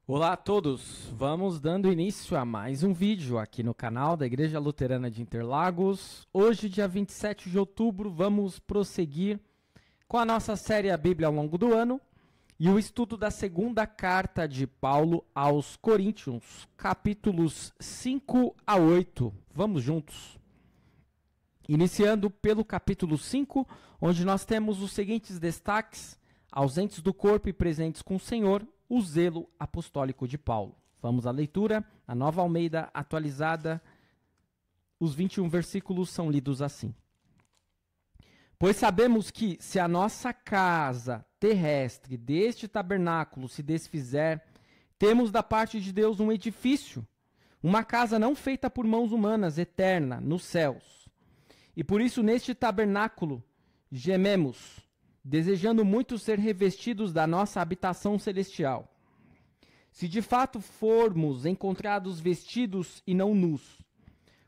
Olá a todos, vamos dando início a mais um vídeo aqui no canal da Igreja Luterana de Interlagos. Hoje, dia 27 de outubro, vamos prosseguir com a nossa série A Bíblia ao longo do ano e o estudo da segunda carta de Paulo aos Coríntios, capítulos 5 a 8. Vamos juntos. Iniciando pelo capítulo 5, onde nós temos os seguintes destaques: ausentes do corpo e presentes com o Senhor, o zelo apostólico de Paulo. Vamos à leitura, a Nova Almeida atualizada. Os 21 versículos são lidos assim: Pois sabemos que, se a nossa casa terrestre deste tabernáculo se desfizer, temos da parte de Deus um edifício, uma casa não feita por mãos humanas, eterna, nos céus. E por isso neste tabernáculo gememos, desejando muito ser revestidos da nossa habitação celestial. Se de fato formos encontrados vestidos e não nus,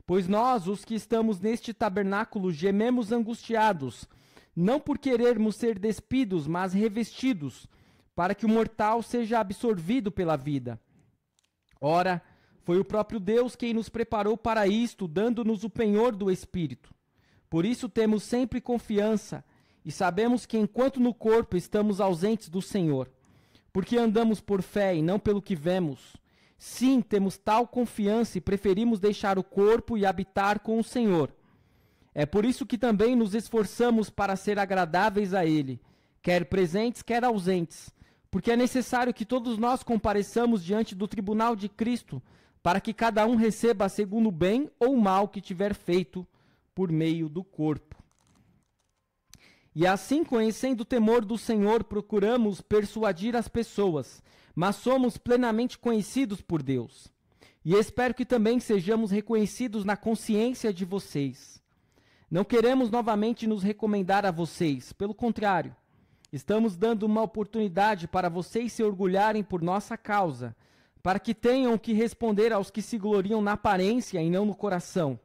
pois nós, os que estamos neste tabernáculo, gememos angustiados, não por querermos ser despidos, mas revestidos, para que o mortal seja absorvido pela vida. Ora, foi o próprio Deus quem nos preparou para isto, dando-nos o penhor do Espírito. Por isso temos sempre confiança, e sabemos que enquanto no corpo estamos ausentes do Senhor, porque andamos por fé e não pelo que vemos. Sim, temos tal confiança e preferimos deixar o corpo e habitar com o Senhor. É por isso que também nos esforçamos para ser agradáveis a Ele, quer presentes, quer ausentes, porque é necessário que todos nós compareçamos diante do tribunal de Cristo, para que cada um receba segundo o bem ou o mal que tiver feito por meio do corpo. E assim, conhecendo o temor do Senhor, procuramos persuadir as pessoas, mas somos plenamente conhecidos por Deus. E espero que também sejamos reconhecidos na consciência de vocês. Não queremos novamente nos recomendar a vocês, pelo contrário, estamos dando uma oportunidade para vocês se orgulharem por nossa causa, para que tenham que responder aos que se gloriam na aparência e não no coração.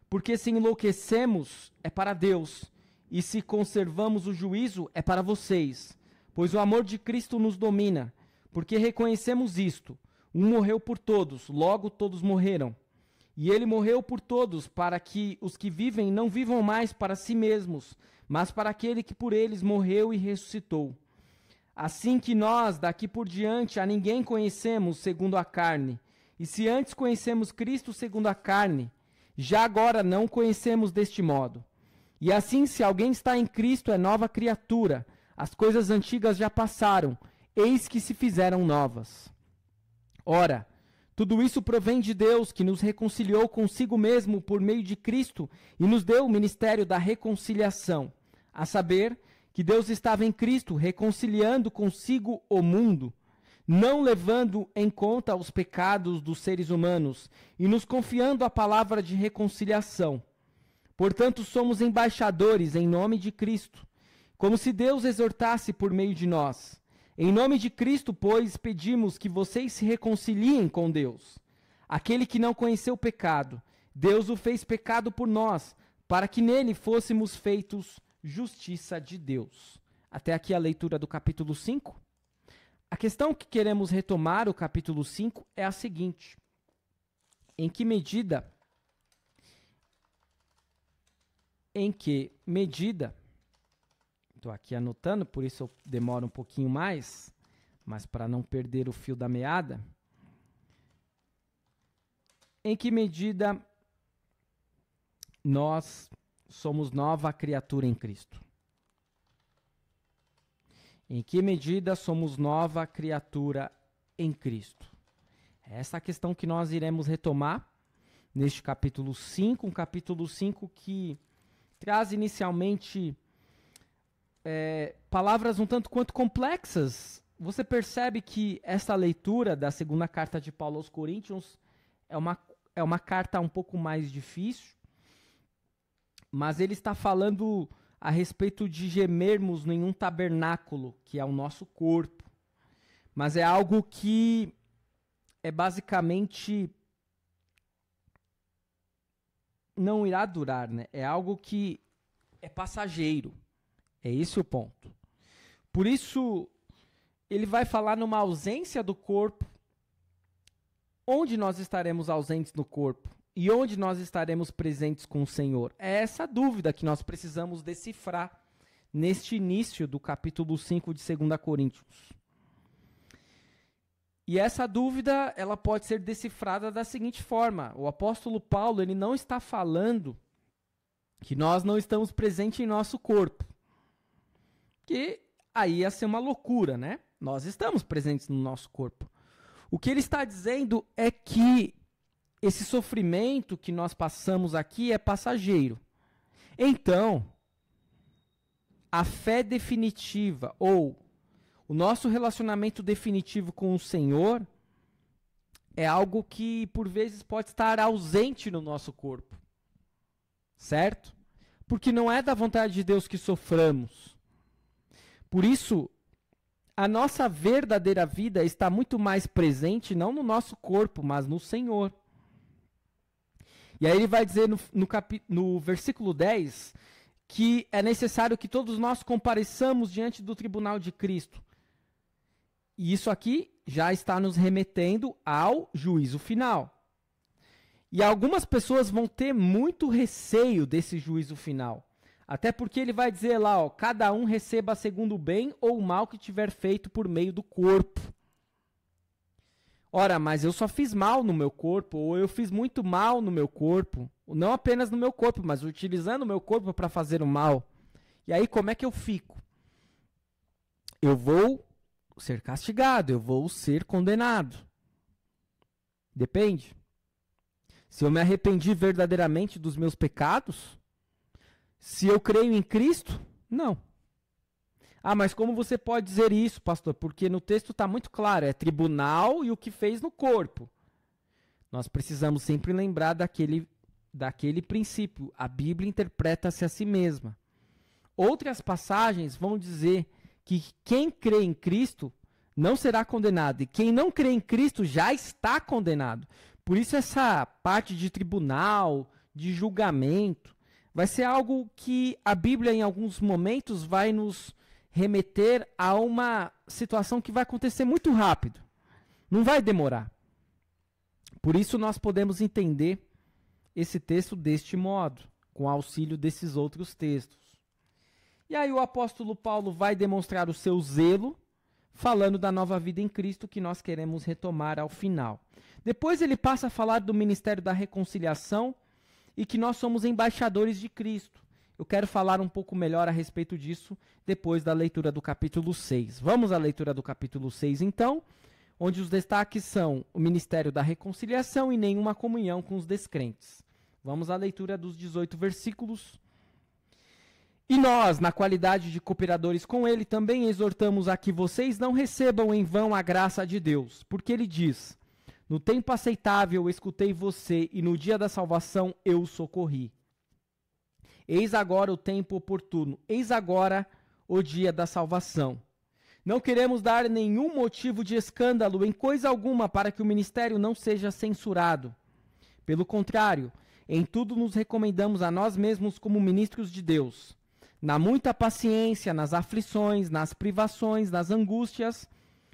Porque se enlouquecemos, é para Deus, e se conservamos o juízo, é para vocês, pois o amor de Cristo nos domina, porque reconhecemos isto: um morreu por todos, logo todos morreram. E ele morreu por todos, para que os que vivem não vivam mais para si mesmos, mas para aquele que por eles morreu e ressuscitou. Assim que nós, daqui por diante, a ninguém conhecemos segundo a carne, e se antes conhecemos Cristo segundo a carne, já agora não conhecemos deste modo. E assim, se alguém está em Cristo, é nova criatura. As coisas antigas já passaram, eis que se fizeram novas. Ora, tudo isso provém de Deus, que nos reconciliou consigo mesmo por meio de Cristo e nos deu o ministério da reconciliação, a saber, que Deus estava em Cristo reconciliando consigo o mundo, não levando em conta os pecados dos seres humanos e nos confiando a palavra de reconciliação. Portanto, somos embaixadores em nome de Cristo, como se Deus exortasse por meio de nós. Em nome de Cristo, pois, pedimos que vocês se reconciliem com Deus. Aquele que não conheceu o pecado, Deus o fez pecado por nós, para que nele fôssemos feitos justiça de Deus. Até aqui a leitura do capítulo 5. A questão que queremos retomar, o capítulo 5, é a seguinte: em que medida, estou aqui anotando, por isso eu demoro um pouquinho mais, mas para não perder o fio da meada, em que medida nós somos nova criatura em Cristo? Em que medida somos nova criatura em Cristo? Essa é a questão que nós iremos retomar neste capítulo 5, um capítulo 5 que traz inicialmente palavras um tanto quanto complexas. Você percebe que essa leitura da segunda carta de Paulo aos Coríntios é uma carta um pouco mais difícil, mas ele está falando a respeito de gemermos em um tabernáculo, que é o nosso corpo. Mas é algo que é basicamente não irá durar, né? É algo que é passageiro. É esse o ponto. Por isso, ele vai falar numa ausência do corpo. Onde nós estaremos ausentes no corpo? E onde nós estaremos presentes com o Senhor? É essa dúvida que nós precisamos decifrar neste início do capítulo 5 de 2 Coríntios. E essa dúvida, ela pode ser decifrada da seguinte forma: o apóstolo Paulo, ele não está falando que nós não estamos presentes em nosso corpo. Que aí ia ser uma loucura, né? Nós estamos presentes no nosso corpo. O que ele está dizendo é que esse sofrimento que nós passamos aqui é passageiro. Então, a fé definitiva ou o nosso relacionamento definitivo com o Senhor é algo que, por vezes, pode estar ausente no nosso corpo. Certo? Porque não é da vontade de Deus que soframos. Por isso, a nossa verdadeira vida está muito mais presente, não no nosso corpo, mas no Senhor. E aí ele vai dizer no versículo 10 que é necessário que todos nós compareçamos diante do tribunal de Cristo. E isso aqui já está nos remetendo ao juízo final. E algumas pessoas vão ter muito receio desse juízo final. Até porque ele vai dizer lá, ó, cada um receba segundo o bem ou o mal que tiver feito por meio do corpo. Ora, mas eu só fiz mal no meu corpo, ou eu fiz muito mal no meu corpo. Não apenas no meu corpo, mas utilizando o meu corpo para fazer o mal. E aí, como é que eu fico? Eu vou ser castigado, eu vou ser condenado. Depende. Se eu me arrependi verdadeiramente dos meus pecados, se eu creio em Cristo, não. Ah, mas como você pode dizer isso, pastor? Porque no texto está muito claro, é tribunal e o que fez no corpo. Nós precisamos sempre lembrar daquele princípio. A Bíblia interpreta-se a si mesma. Outras passagens vão dizer que quem crê em Cristo não será condenado. E quem não crê em Cristo já está condenado. Por isso essa parte de tribunal, de julgamento, vai ser algo que a Bíblia em alguns momentos vai nos remeter a uma situação que vai acontecer muito rápido. Não vai demorar. Por isso nós podemos entender esse texto deste modo, com auxílio desses outros textos. E aí o apóstolo Paulo vai demonstrar o seu zelo, falando da nova vida em Cristo que nós queremos retomar ao final. Depois ele passa a falar do ministério da reconciliação e que nós somos embaixadores de Cristo. Eu quero falar um pouco melhor a respeito disso depois da leitura do capítulo 6. Vamos à leitura do capítulo 6, então, onde os destaques são o ministério da reconciliação e nenhuma comunhão com os descrentes. Vamos à leitura dos 18 versículos. E nós, na qualidade de cooperadores com ele, também exortamos a que vocês não recebam em vão a graça de Deus, porque ele diz: no tempo aceitável eu escutei você e no dia da salvação eu o socorri. Eis agora o tempo oportuno, eis agora o dia da salvação. Não queremos dar nenhum motivo de escândalo em coisa alguma para que o ministério não seja censurado. Pelo contrário, em tudo nos recomendamos a nós mesmos como ministros de Deus, na muita paciência, nas aflições, nas privações, nas angústias,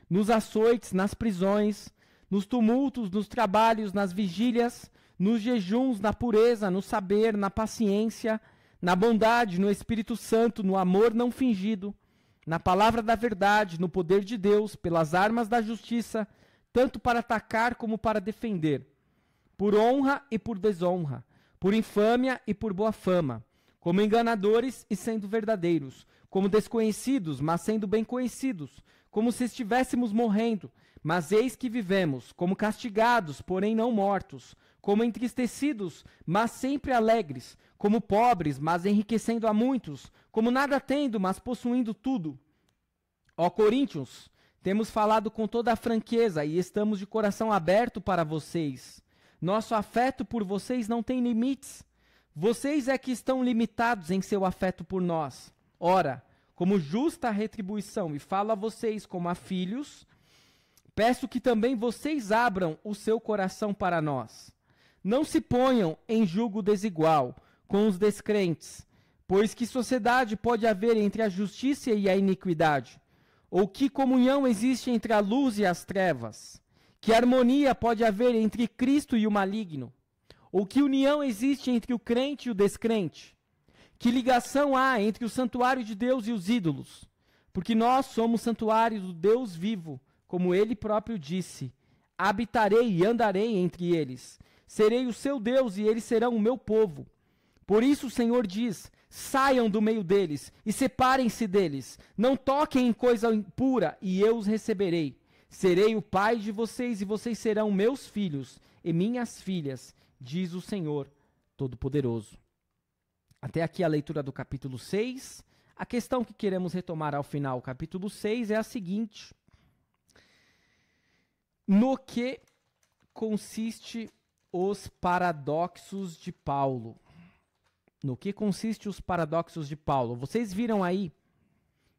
nos açoites, nas prisões, nos tumultos, nos trabalhos, nas vigílias, nos jejuns, na pureza, no saber, na paciência, na bondade, no Espírito Santo, no amor não fingido, na palavra da verdade, no poder de Deus, pelas armas da justiça, tanto para atacar como para defender, por honra e por desonra, por infâmia e por boa fama, como enganadores e sendo verdadeiros, como desconhecidos, mas sendo bem conhecidos, como se estivéssemos morrendo, mas eis que vivemos, como castigados, porém não mortos, como entristecidos, mas sempre alegres, como pobres, mas enriquecendo a muitos, como nada tendo, mas possuindo tudo. Ó Coríntios, temos falado com toda a franqueza e estamos de coração aberto para vocês. Nosso afeto por vocês não tem limites. Vocês é que estão limitados em seu afeto por nós. Ora, como justa retribuição, e falo a vocês como a filhos, peço que também vocês abram o seu coração para nós. Não se ponham em julgo desigual com os descrentes, pois que sociedade pode haver entre a justiça e a iniquidade? Ou que comunhão existe entre a luz e as trevas? Que harmonia pode haver entre Cristo e o maligno? Ou que união existe entre o crente e o descrente? Que ligação há entre o santuário de Deus e os ídolos? Porque nós somos santuário do Deus vivo, como ele próprio disse: habitarei e andarei entre eles. Serei o seu Deus e eles serão o meu povo. Por isso o Senhor diz: saiam do meio deles e separem-se deles. Não toquem em coisa impura e eu os receberei. Serei o pai de vocês e vocês serão meus filhos e minhas filhas, diz o Senhor Todo-Poderoso. Até aqui a leitura do capítulo 6. A questão que queremos retomar ao final, o capítulo 6, é a seguinte: no que consiste os paradoxos de Paulo? No que consiste os paradoxos de Paulo? Vocês viram aí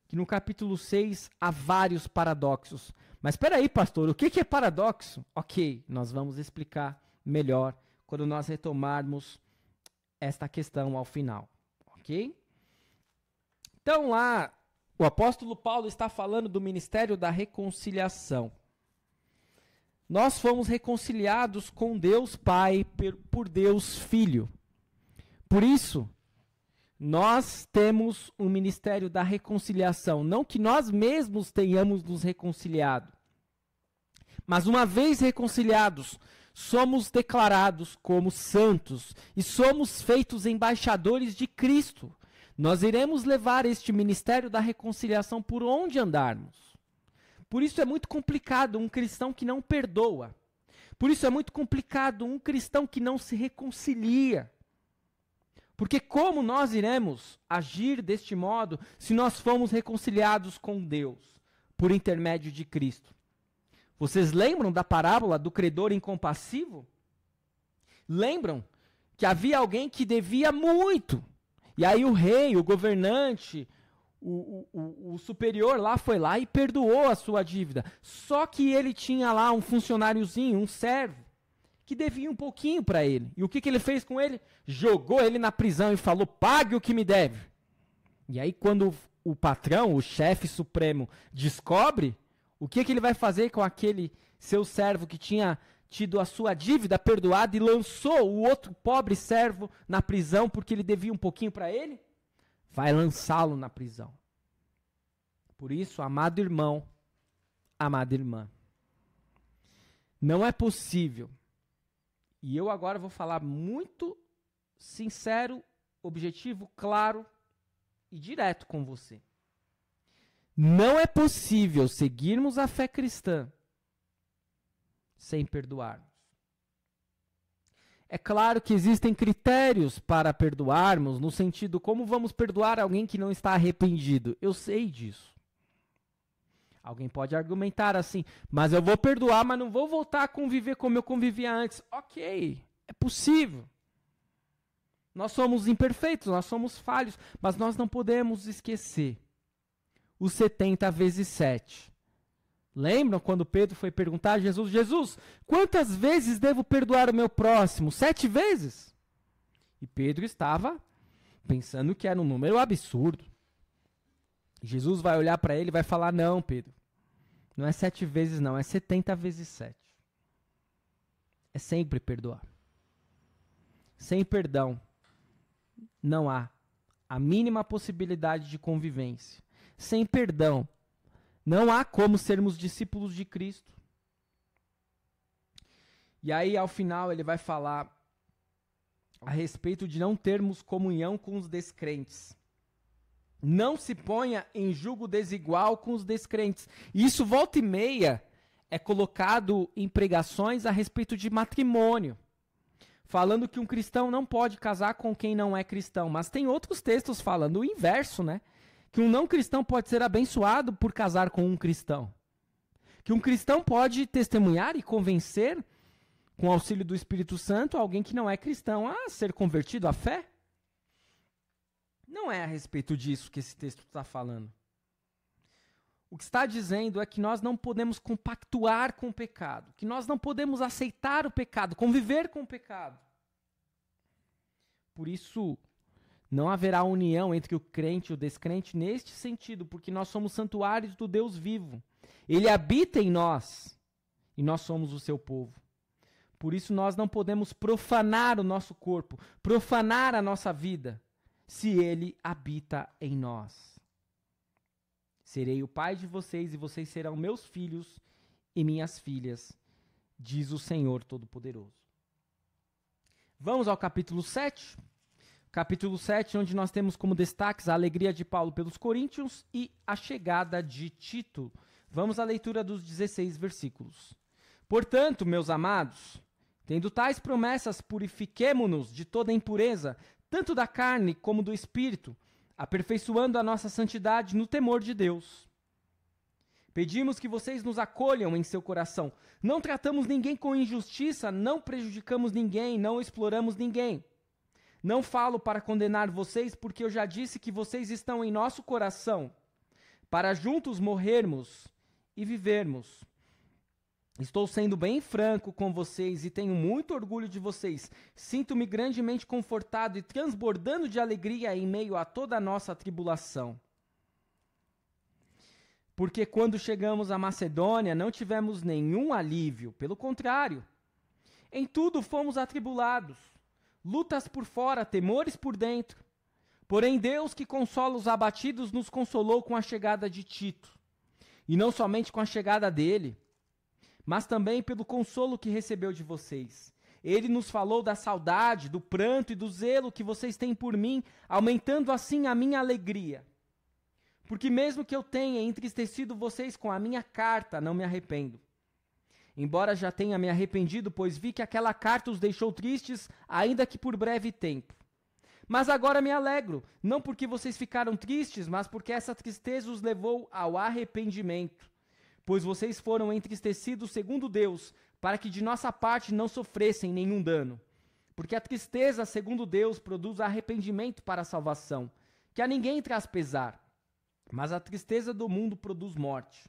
que no capítulo 6 há vários paradoxos. Mas espera aí, pastor, o que é paradoxo? Ok, nós vamos explicar melhor quando nós retomarmos esta questão ao final, ok? Então lá, o apóstolo Paulo está falando do ministério da reconciliação. Nós fomos reconciliados com Deus Pai por Deus Filho. Por isso, nós temos um ministério da reconciliação. Não que nós mesmos tenhamos nos reconciliado, mas uma vez reconciliados, somos declarados como santos e somos feitos embaixadores de Cristo. Nós iremos levar este ministério da reconciliação por onde andarmos. Por isso é muito complicado um cristão que não perdoa. Por isso é muito complicado um cristão que não se reconcilia. Porque como nós iremos agir deste modo se nós fomos reconciliados com Deus por intermédio de Cristo? Vocês lembram da parábola do credor incompassivo? Lembram que havia alguém que devia muito. E aí o rei, o governante, o superior lá foi lá e perdoou a sua dívida. Só que ele tinha lá um funcionáriozinho, um servo, que devia um pouquinho para ele. E o que ele fez com ele? Jogou ele na prisão e falou: pague o que me deve. E aí quando o patrão, o chefe supremo, descobre, o que ele vai fazer com aquele seu servo que tinha tido a sua dívida perdoada e lançou o outro pobre servo na prisão porque ele devia um pouquinho para ele? Vai lançá-lo na prisão. Por isso, amado irmão, amada irmã, não é possível. E eu agora vou falar muito sincero, objetivo, claro e direto com você. Não é possível seguirmos a fé cristã sem perdoarmos. É claro que existem critérios para perdoarmos, no sentido como vamos perdoar alguém que não está arrependido. Eu sei disso. Alguém pode argumentar assim: mas eu vou perdoar, mas não vou voltar a conviver como eu convivia antes. Ok, é possível. Nós somos imperfeitos, nós somos falhos, mas nós não podemos esquecer os 70 vezes 7. Lembram quando Pedro foi perguntar a Jesus: Jesus, quantas vezes devo perdoar o meu próximo? 7 vezes? E Pedro estava pensando que era um número absurdo. Jesus vai olhar para ele e vai falar: não, Pedro, não é 7 vezes não, é 70 vezes 7. É sempre perdoar. Sem perdão, não há a mínima possibilidade de convivência. Sem perdão, não há como sermos discípulos de Cristo. E aí, ao final, ele vai falar a respeito de não termos comunhão com os descrentes. Não se ponha em julgo desigual com os descrentes. Isso, volta e meia, é colocado em pregações a respeito de matrimônio, falando que um cristão não pode casar com quem não é cristão. Mas tem outros textos falando o inverso, né? Que um não cristão pode ser abençoado por casar com um cristão. Que um cristão pode testemunhar e convencer, com o auxílio do Espírito Santo, alguém que não é cristão a ser convertido à fé. Não é a respeito disso que esse texto está falando. O que está dizendo é que nós não podemos compactuar com o pecado, que nós não podemos aceitar o pecado, conviver com o pecado. Por isso, Não haverá união entre o crente e o descrente neste sentido, porque nós somos santuários do Deus vivo. Ele habita em nós e nós somos o seu povo. Por isso nós não podemos profanar o nosso corpo, profanar a nossa vida, se ele habita em nós. Serei o pai de vocês e vocês serão meus filhos e minhas filhas, diz o Senhor Todo-Poderoso. Vamos ao capítulo 7. Capítulo 7, onde nós temos como destaques a alegria de Paulo pelos coríntios e a chegada de Tito. Vamos à leitura dos 16 versículos. Portanto, meus amados, tendo tais promessas, purifiquemo-nos de toda impureza, tanto da carne como do espírito, aperfeiçoando a nossa santidade no temor de Deus. Pedimos que vocês nos acolham em seu coração. Não tratamos ninguém com injustiça, não prejudicamos ninguém, não exploramos ninguém. Não falo para condenar vocês, porque eu já disse que vocês estão em nosso coração, para juntos morrermos e vivermos. Estou sendo bem franco com vocês e tenho muito orgulho de vocês. Sinto-me grandemente confortado e transbordando de alegria em meio a toda a nossa tribulação. Porque quando chegamos à Macedônia não tivemos nenhum alívio, pelo contrário. Em tudo fomos atribulados, lutas por fora, temores por dentro. Porém Deus, que consola os abatidos, nos consolou com a chegada de Tito. E não somente com a chegada dele, mas também pelo consolo que recebeu de vocês. Ele nos falou da saudade, do pranto e do zelo que vocês têm por mim, aumentando assim a minha alegria. Porque mesmo que eu tenha entristecido vocês com a minha carta, não me arrependo. Embora já tenha me arrependido, pois vi que aquela carta os deixou tristes, ainda que por breve tempo. Mas agora me alegro, não porque vocês ficaram tristes, mas porque essa tristeza os levou ao arrependimento. Pois vocês foram entristecidos segundo Deus, para que de nossa parte não sofressem nenhum dano. Porque a tristeza, segundo Deus, produz arrependimento para a salvação, que a ninguém traz pesar. Mas a tristeza do mundo produz morte.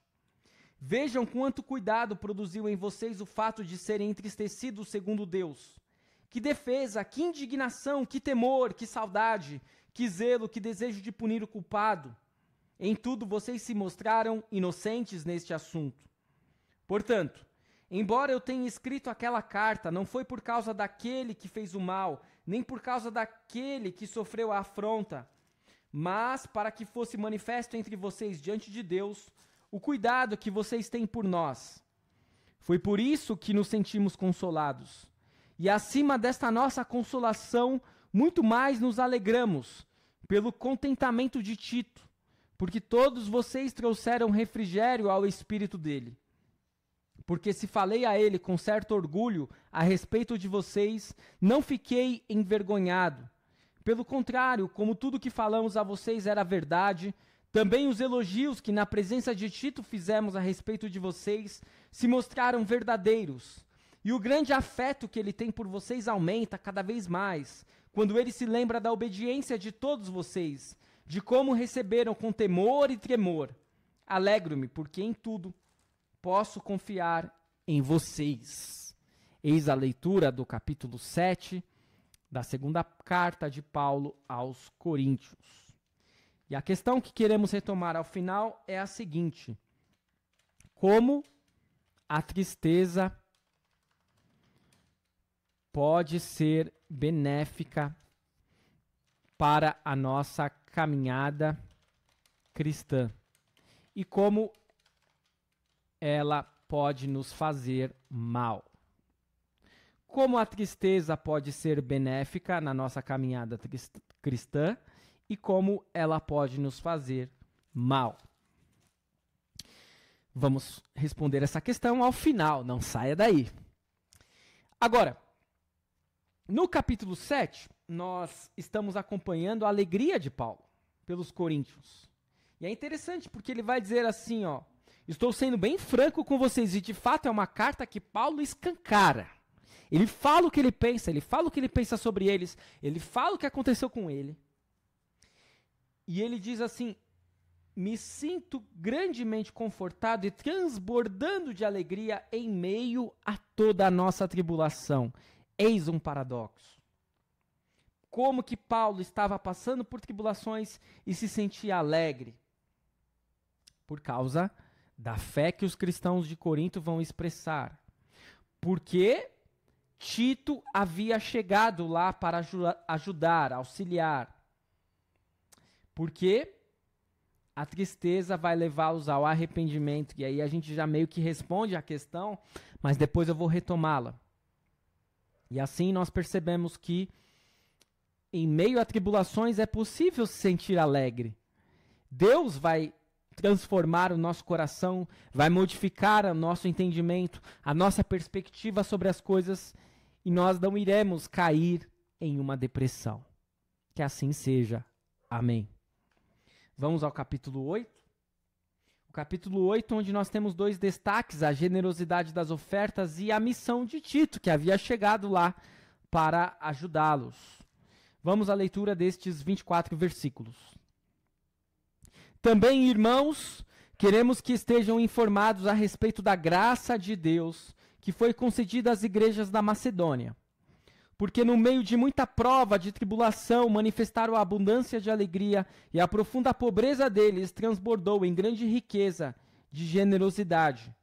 Vejam quanto cuidado produziu em vocês o fato de serem entristecidos segundo Deus. Que defesa, que indignação, que temor, que saudade, que zelo, que desejo de punir o culpado. Em tudo vocês se mostraram inocentes neste assunto. Portanto, embora eu tenha escrito aquela carta, não foi por causa daquele que fez o mal, nem por causa daquele que sofreu a afronta, mas para que fosse manifesto entre vocês diante de Deus o cuidado que vocês têm por nós. Foi por isso que nos sentimos consolados. E acima desta nossa consolação, muito mais nos alegramos pelo contentamento de Tito, porque todos vocês trouxeram refrigério ao espírito dele. Porque se falei a ele com certo orgulho a respeito de vocês, não fiquei envergonhado. Pelo contrário, como tudo que falamos a vocês era verdade, também os elogios que na presença de Tito fizemos a respeito de vocês se mostraram verdadeiros. E o grande afeto que ele tem por vocês aumenta cada vez mais, quando ele se lembra da obediência de todos vocês, de como receberam com temor e tremor. Alegro-me, porque em tudo posso confiar em vocês. Eis a leitura do capítulo 7 da segunda carta de Paulo aos Coríntios. E a questão que queremos retomar ao final é a seguinte: como a tristeza pode ser benéfica para a nossa caminhada cristã e como ela pode nos fazer mal. Como a tristeza pode ser benéfica na nossa caminhada cristã e como ela pode nos fazer mal. Vamos responder essa questão ao final, não saia daí. Agora, no capítulo 7, nós estamos acompanhando a alegria de Paulo pelos coríntios. E é interessante porque ele vai dizer assim, ó: estou sendo bem franco com vocês, e de fato é uma carta que Paulo escancara. Ele fala o que ele pensa sobre eles, ele fala o que aconteceu com ele. E ele diz assim: me sinto grandemente confortado e transbordando de alegria em meio a toda a nossa tribulação. Eis um paradoxo. como que Paulo estava passando por tribulações e se sentia alegre? Por causa da fé que os cristãos de Corinto vão expressar. Porque Tito havia chegado lá para ajudar, auxiliar. Porque a tristeza vai levá-los ao arrependimento. E aí a gente já meio que responde a questão, mas depois eu vou retomá-la. E assim nós percebemos que em meio a tribulações é possível se sentir alegre. Deus vai transformar o nosso coração, vai modificar o nosso entendimento, a nossa perspectiva sobre as coisas, e nós não iremos cair em uma depressão. Que assim seja. Amém. Vamos ao capítulo 8. O capítulo 8, onde nós temos dois destaques, a generosidade das ofertas e a missão de Tito, que havia chegado lá para ajudá-los. Vamos à leitura destes 24 versículos. Também, irmãos, queremos que estejam informados a respeito da graça de Deus que foi concedida às igrejas da Macedônia. Porque no meio de muita prova, de tribulação, manifestaram a abundância de alegria e a profunda pobreza deles transbordou em grande riqueza de generosidade.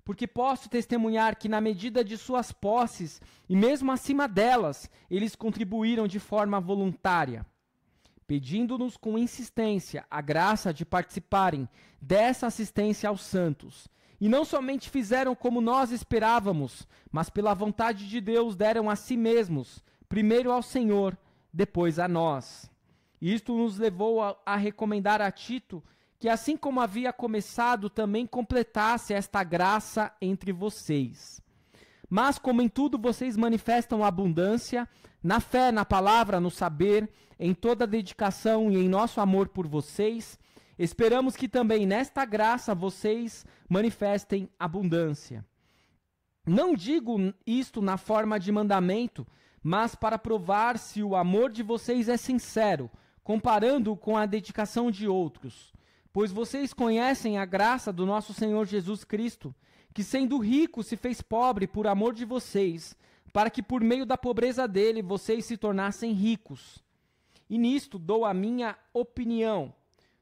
Porque posso testemunhar que na medida de suas posses e mesmo acima delas, eles contribuíram de forma voluntária, pedindo-nos com insistência a graça de participarem dessa assistência aos santos. E não somente fizeram como nós esperávamos, mas pela vontade de Deus deram a si mesmos, primeiro ao Senhor, depois a nós. Isto nos levou a recomendar a Tito que, assim como havia começado, também completasse esta graça entre vocês. Mas, como em tudo vocês manifestam abundância, na fé, na palavra, no saber, em toda a dedicação e em nosso amor por vocês, esperamos que também nesta graça vocês manifestem abundância. Não digo isto na forma de mandamento, mas para provar se o amor de vocês é sincero, comparando-o com a dedicação de outros. Pois vocês conhecem a graça do nosso Senhor Jesus Cristo, que sendo rico se fez pobre por amor de vocês, para que por meio da pobreza dele vocês se tornassem ricos. E nisto dou a minha opinião.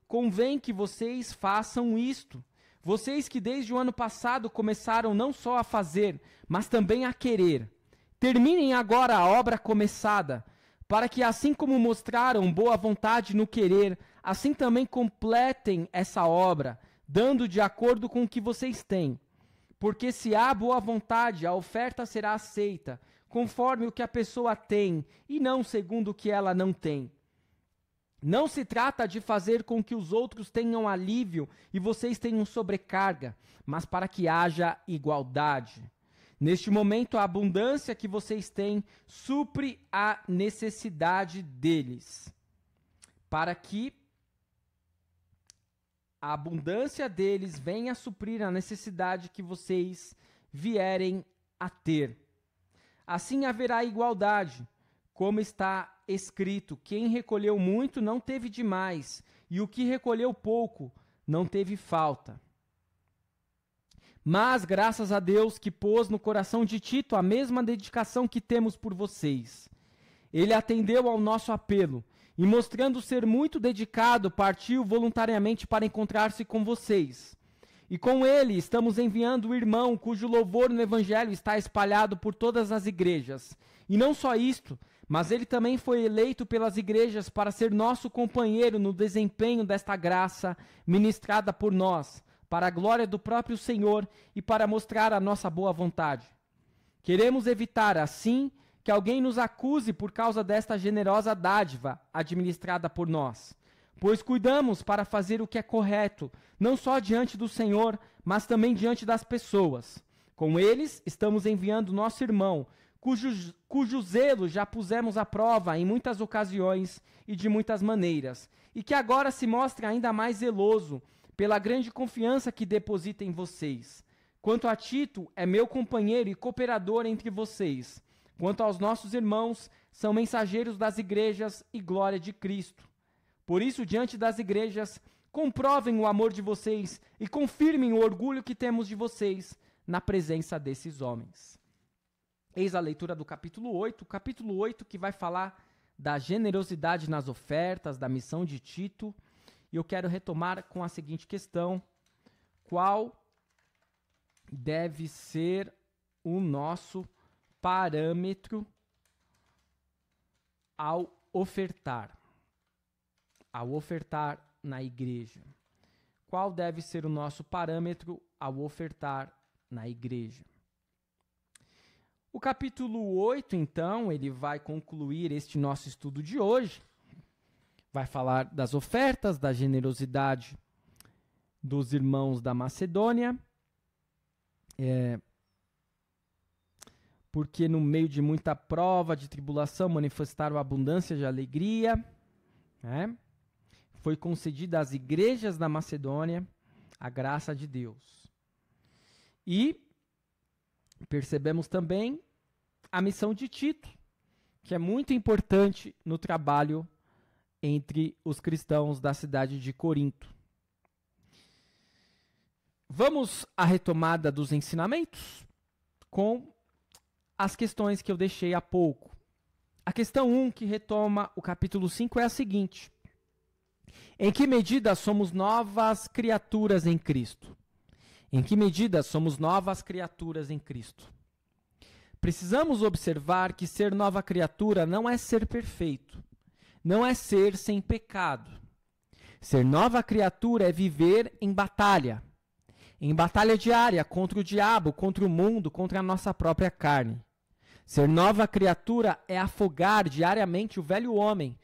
Convém que vocês façam isto. Vocês que desde o ano passado começaram não só a fazer, mas também a querer. Terminem agora a obra começada, para que assim como mostraram boa vontade no querer, assim também completem essa obra, dando de acordo com o que vocês têm. Porque se há boa vontade, a oferta será aceita, conforme o que a pessoa tem, e não segundo o que ela não tem. Não se trata de fazer com que os outros tenham alívio e vocês tenham sobrecarga, mas para que haja igualdade. Neste momento, a abundância que vocês têm supre a necessidade deles, para que a abundância deles venha suprir a necessidade que vocês vierem a ter. Assim haverá igualdade, como está escrito: quem recolheu muito não teve demais, e o que recolheu pouco não teve falta. Mas, graças a Deus, que pôs no coração de Tito a mesma dedicação que temos por vocês. Ele atendeu ao nosso apelo, e mostrando ser muito dedicado, partiu voluntariamente para encontrar-se com vocês. E com ele estamos enviando o irmão, cujo louvor no Evangelho está espalhado por todas as igrejas. E não só isto, mas ele também foi eleito pelas igrejas para ser nosso companheiro no desempenho desta graça ministrada por nós, para a glória do próprio Senhor e para mostrar a nossa boa vontade. Queremos evitar, assim, que alguém nos acuse por causa desta generosa dádiva administrada por nós, pois cuidamos para fazer o que é correto, não só diante do Senhor, mas também diante das pessoas. Com eles, estamos enviando nosso irmão, cujo zelo já pusemos à prova em muitas ocasiões e de muitas maneiras, e que agora se mostra ainda mais zeloso pela grande confiança que deposita em vocês. Quanto a Tito, é meu companheiro e cooperador entre vocês. Quanto aos nossos irmãos, são mensageiros das igrejas e glória de Cristo. Por isso, diante das igrejas, comprovem o amor de vocês e confirmem o orgulho que temos de vocês na presença desses homens. Eis a leitura do capítulo 8 que vai falar da generosidade nas ofertas, da missão de Tito, e eu quero retomar com a seguinte questão: qual deve ser o nosso parâmetro ao ofertar na igreja? Qual deve ser o nosso parâmetro ao ofertar na igreja? O capítulo 8, então, ele vai concluir este nosso estudo de hoje. Vai falar das ofertas, da generosidade dos irmãos da Macedônia. Porque no meio de muita prova, de tribulação, manifestaram abundância de alegria. Foi concedida às igrejas da Macedônia a graça de Deus. E percebemos também a missão de Tito, que é muito importante no trabalho entre os cristãos da cidade de Corinto. Vamos à retomada dos ensinamentos com as questões que eu deixei há pouco. A questão 1, que retoma o capítulo 5, é a seguinte: em que medida somos novas criaturas em Cristo? Em que medida somos novas criaturas em Cristo? Precisamos observar que ser nova criatura não é ser perfeito, não é ser sem pecado. Ser nova criatura é viver em batalha diária contra o diabo, contra o mundo, contra a nossa própria carne. Ser nova criatura é afogar diariamente o velho homem,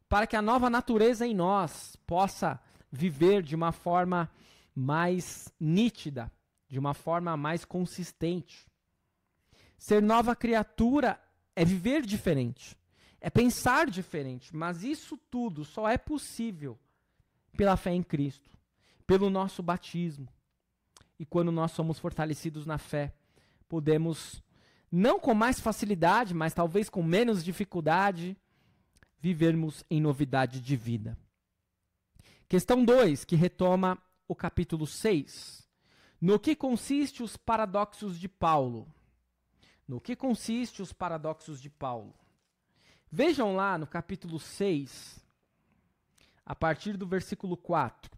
para que a nova natureza em nós possa viver de uma forma mais nítida, de uma forma mais consistente. Ser nova criatura é viver diferente, é pensar diferente, mas isso tudo só é possível pela fé em Cristo, pelo nosso batismo. E quando nós somos fortalecidos na fé, podemos, não com mais facilidade, mas talvez com menos dificuldade, vivermos em novidade de vida. Questão 2, que retoma o capítulo 6. No que consiste os paradoxos de Paulo? No que consiste os paradoxos de Paulo? Vejam lá no capítulo 6, a partir do versículo 4.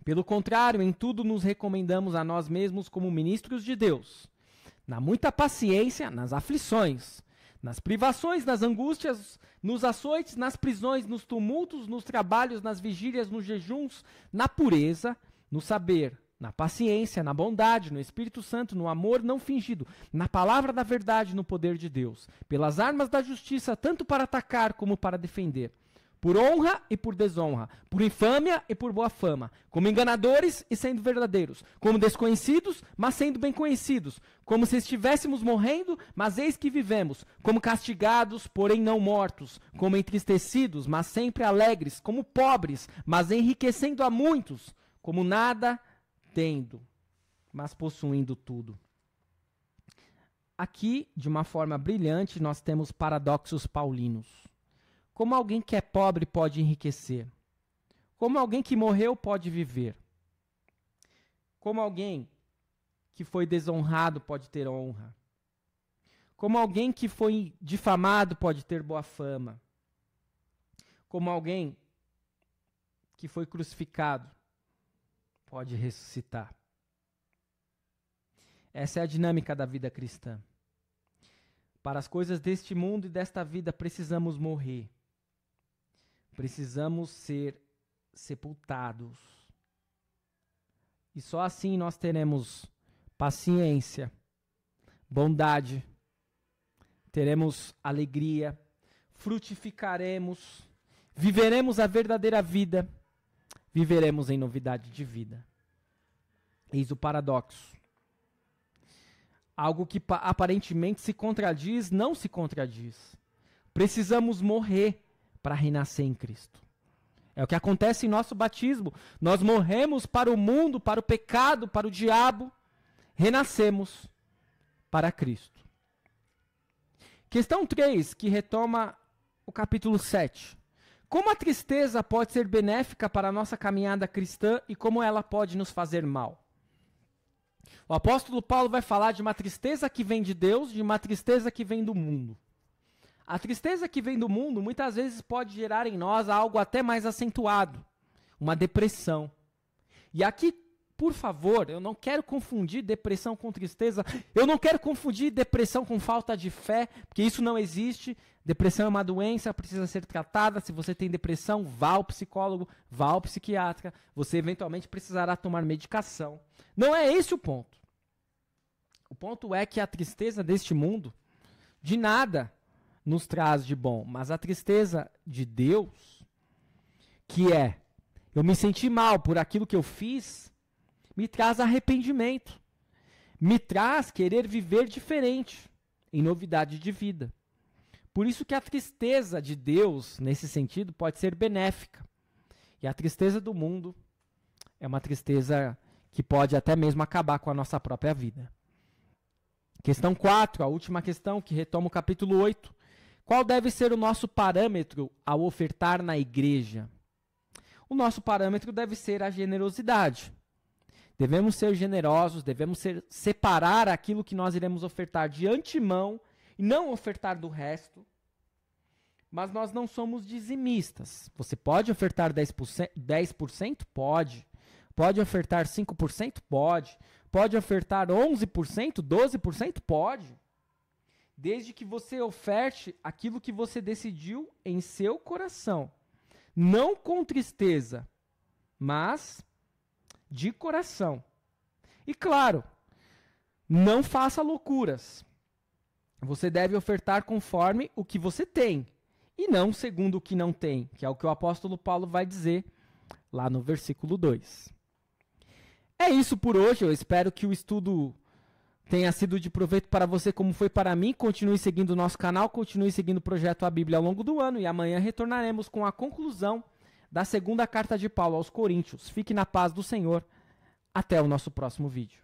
Pelo contrário, em tudo nos recomendamos a nós mesmos como ministros de Deus, na muita paciência, nas aflições, nas privações, nas angústias, nos açoites, nas prisões, nos tumultos, nos trabalhos, nas vigílias, nos jejuns, na pureza, no saber, na paciência, na bondade, no Espírito Santo, no amor não fingido, na palavra da verdade, no poder de Deus, pelas armas da justiça, tanto para atacar como para defender, por honra e por desonra, por infâmia e por boa fama, como enganadores e sendo verdadeiros, como desconhecidos, mas sendo bem conhecidos, como se estivéssemos morrendo, mas eis que vivemos, como castigados, porém não mortos, como entristecidos, mas sempre alegres, como pobres, mas enriquecendo a muitos, como nada tendo, mas possuindo tudo. Aqui, de uma forma brilhante, nós temos paradoxos paulinos. Como alguém que é pobre pode enriquecer? Como alguém que morreu pode viver? Como alguém que foi desonrado pode ter honra? Como alguém que foi difamado pode ter boa fama? Como alguém que foi crucificado pode ressuscitar? Essa é a dinâmica da vida cristã. Para as coisas deste mundo e desta vida precisamos morrer. Precisamos ser sepultados. E só assim nós teremos paciência, bondade, teremos alegria, frutificaremos, viveremos a verdadeira vida, viveremos em novidade de vida. Eis o paradoxo. Algo que aparentemente se contradiz, não se contradiz. Precisamos morrer para renascer em Cristo. É o que acontece em nosso batismo. Nós morremos para o mundo, para o pecado, para o diabo. Renascemos para Cristo. Questão 3, que retoma o capítulo 7. Como a tristeza pode ser benéfica para a nossa caminhada cristã e como ela pode nos fazer mal? O apóstolo Paulo vai falar de uma tristeza que vem de Deus, de uma tristeza que vem do mundo. A tristeza que vem do mundo muitas vezes pode gerar em nós algo até mais acentuado, uma depressão. E aqui, por favor, eu não quero confundir depressão com tristeza, eu não quero confundir depressão com falta de fé, porque isso não existe. Depressão é uma doença, precisa ser tratada. Se você tem depressão, vá ao psicólogo, vá ao psiquiatra, você eventualmente precisará tomar medicação. Não é esse o ponto. O ponto é que a tristeza deste mundo, de nada nos traz de bom, mas a tristeza de Deus, que é, eu me senti mal por aquilo que eu fiz, me traz arrependimento, me traz querer viver diferente, em novidade de vida. Por isso que a tristeza de Deus, nesse sentido, pode ser benéfica. E a tristeza do mundo é uma tristeza que pode até mesmo acabar com a nossa própria vida. Questão 4, a última questão, que retoma o capítulo 8. Qual deve ser o nosso parâmetro ao ofertar na igreja? O nosso parâmetro deve ser a generosidade. Devemos ser generosos, devemos separar aquilo que nós iremos ofertar de antemão e não ofertar do resto. Mas nós não somos dizimistas. Você pode ofertar 10%? Pode. Pode ofertar 5%? Pode. Pode ofertar 11%? 12%? Pode. Desde que você oferte aquilo que você decidiu em seu coração. Não com tristeza, mas de coração. E claro, não faça loucuras. Você deve ofertar conforme o que você tem, e não segundo o que não tem, que é o que o apóstolo Paulo vai dizer lá no versículo 2. É isso por hoje, eu espero que o estudo tenha sido de proveito para você como foi para mim. Continue seguindo o nosso canal, continue seguindo o Projeto A Bíblia ao longo do ano, e amanhã retornaremos com a conclusão da segunda carta de Paulo aos Coríntios. Fique na paz do Senhor. Até o nosso próximo vídeo.